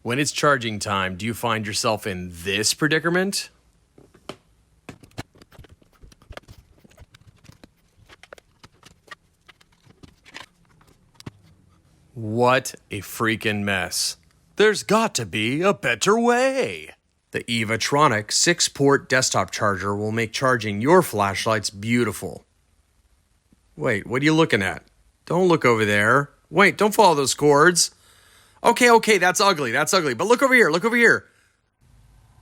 When it's charging time, do you find yourself in this predicament? What a freaking mess. There's got to be a better way. The Evatronic 6-port desktop charger will make charging your flashlights beautiful. Wait, what are you looking at? Don't look over there. Wait, don't follow those cords. Okay, that's ugly, but look over here.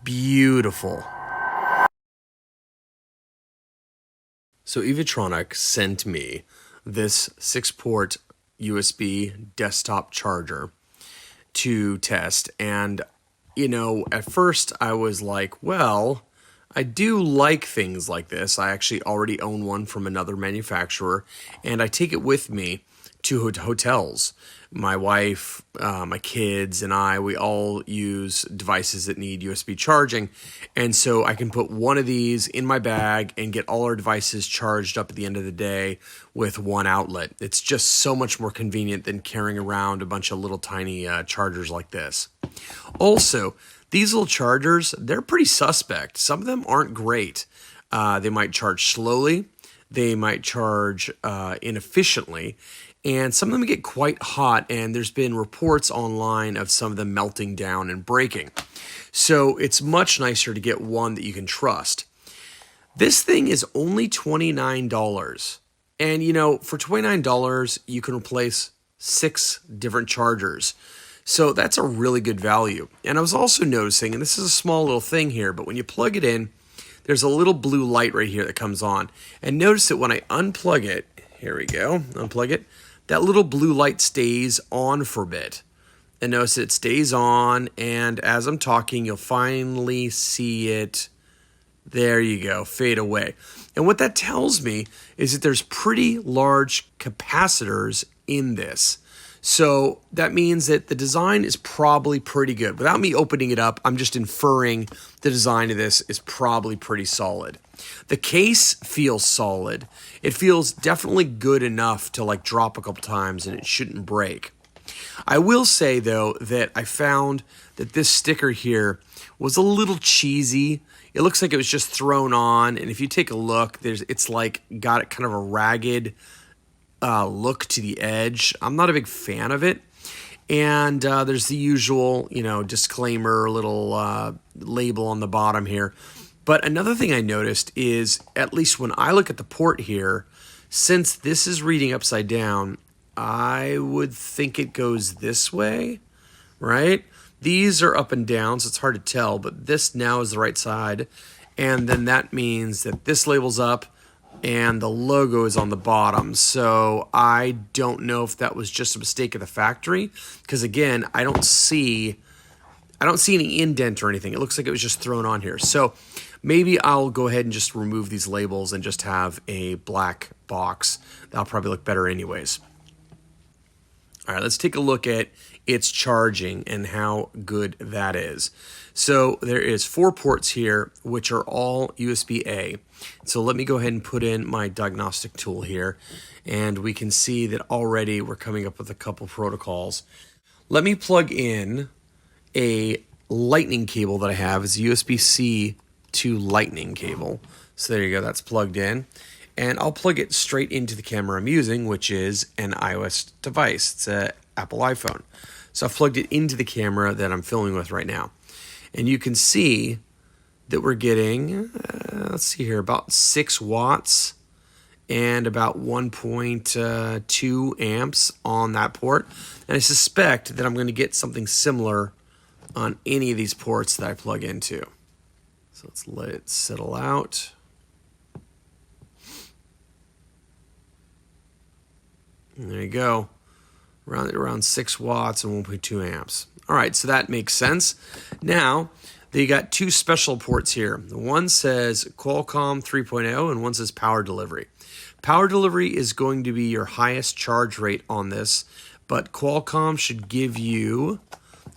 Beautiful. So Evatronic sent me this 6-port USB desktop charger to test. And, at first I was like, well, I do like things like this. I actually already own one from another manufacturer, and I take it with me to hotels. My wife, my kids, and we all use devices that need USB charging. And so I can put one of these in my bag and get all our devices charged up at the end of the day with one outlet. It's just so much more convenient than carrying around a bunch of little tiny chargers like this. Also, these little chargers, they're pretty suspect. Some of them aren't great. They might charge slowly. They might charge inefficiently. And some of them get quite hot, and there's been reports online of some of them melting down and breaking. So it's much nicer to get one that you can trust. This thing is only $29. And, for $29, you can replace 6 different chargers. So that's a really good value. And I was also noticing, and this is a small little thing here, but when you plug it in, there's a little blue light right here that comes on. And notice that when I unplug it, here we go, unplug it, that little blue light stays on for a bit. And notice it stays on, and as I'm talking, you'll finally see it, there you go, fade away. And what that tells me is that there's pretty large capacitors in this. So that means that the design is probably pretty good. Without me opening it up, I'm just inferring the design of this is probably pretty solid. The case feels solid. It feels definitely good enough to drop a couple times and it shouldn't break. I will say though that I found that this sticker here was a little cheesy. It looks like it was just thrown on, and if you take a look, it's got kind of a ragged look to the edge. I'm not a big fan of it. And there's the usual, disclaimer, little label on the bottom here. But another thing I noticed is, at least when I look at the port here, since this is reading upside down, I would think it goes this way, right? These are up and down, so it's hard to tell, but this now is the right side. And then that means that this label's up and the logo is on the bottom. So I don't know if that was just a mistake of the factory, because again, I don't see any indent or anything. It looks like it was just thrown on here. So maybe I'll go ahead and just remove these labels and just have a black box. That'll probably look better anyways. All right, let's take a look at its charging and how good that is. So there is 4 ports here, which are all USB-A. So let me go ahead and put in my diagnostic tool here, and we can see that already we're coming up with a couple protocols. Let me plug in a lightning cable that I have. It's USB-C to lightning cable. So there you go, that's plugged in. And I'll plug it straight into the camera I'm using, which is an iOS device. It's an Apple iPhone. So I've plugged it into the camera that I'm filming with right now. And you can see that we're getting, let's see here, about 6 watts and about 1.2 amps on that port. And I suspect that I'm going to get something similar on any of these ports that I plug into. So let's let it settle out. And there you go, around 6 watts and 1.2 amps. All right, so that makes sense. Now, they got 2 special ports here. One says Qualcomm 3.0 and one says power delivery. Power delivery is going to be your highest charge rate on this, but Qualcomm should give you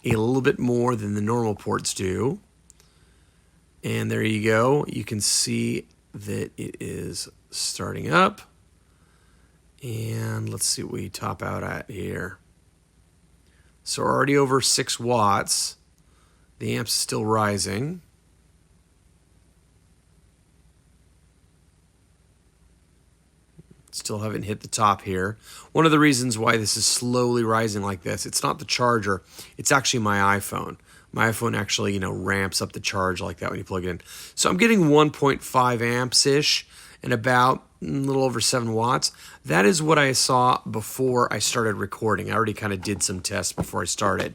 a little bit more than the normal ports do. And there you go. You can see that it is starting up. And let's see what we top out at here. So we're already over 6 watts. The amp's still rising. Still haven't hit the top here. One of the reasons why this is slowly rising like this, it's not the charger, it's actually my iPhone. My iPhone actually, ramps up the charge like that when you plug it in. So I'm getting 1.5 amps-ish and about a little over 7 watts. That is what I saw before I started recording. I already kind of did some tests before I started.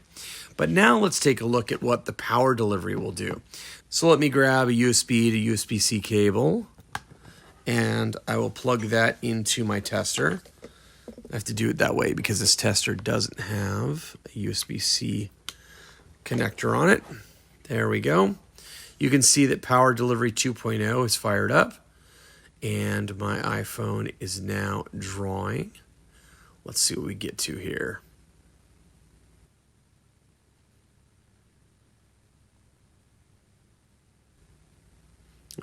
But now let's take a look at what the power delivery will do. So let me grab a USB to USB-C cable, and I will plug that into my tester. I have to do it that way because this tester doesn't have a USB-C connector on it. There we go. You can see that Power Delivery 2.0 is fired up, and my iPhone is now drawing. Let's see what we get to here.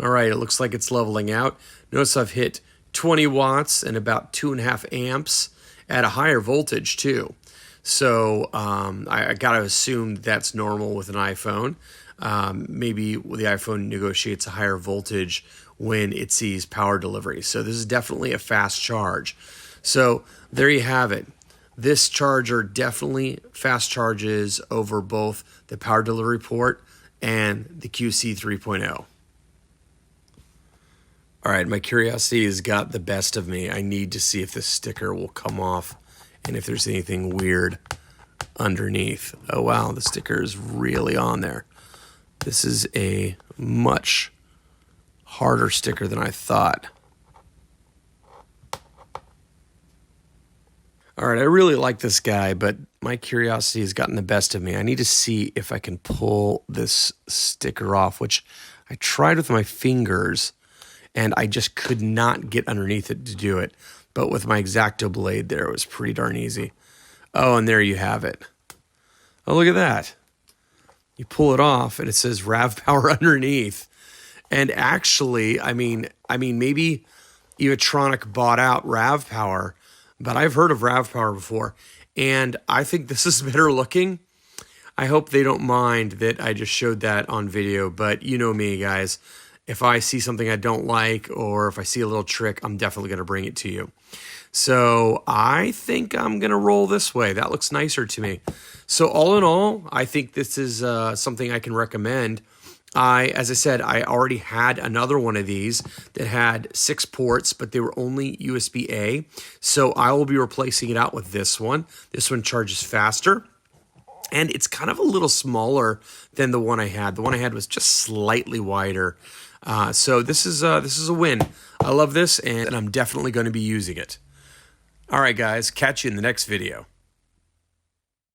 All right, it looks like it's leveling out. Notice I've hit 20 watts and about 2.5 amps at a higher voltage too. So I got to assume that's normal with an iPhone. Maybe the iPhone negotiates a higher voltage when it sees power delivery. So this is definitely a fast charge. So there you have it. This charger definitely fast charges over both the power delivery port and the QC 3.0. All right, my curiosity has got the best of me. I need to see if this sticker will come off and if there's anything weird underneath. Oh, wow, the sticker is really on there. This is a much harder sticker than I thought. All right, I really like this guy, but my curiosity has gotten the best of me. I need to see if I can pull this sticker off, which I tried with my fingers, and I just could not get underneath it to do it. But with my X-Acto blade there, it was pretty darn easy. Oh, and there you have it. Oh, look at that. You pull it off, and it says RAV Power underneath. And actually, I mean, maybe Evatronic bought out RAV Power, but I've heard of RAV Power before, and I think this is better looking. I hope they don't mind that I just showed that on video, but you know me, guys. If I see something I don't like, or if I see a little trick, I'm definitely going to bring it to you. So I think I'm going to roll this way. That looks nicer to me. So all in all, I think this is something I can recommend. As I said, I already had another one of these that had 6 ports, but they were only USB-A. So I will be replacing it out with this one. This one charges faster, and it's kind of a little smaller than the one I had. The one I had was just slightly wider. So this is a win. I love this, and I'm definitely going to be using it. All right, guys, catch you in the next video.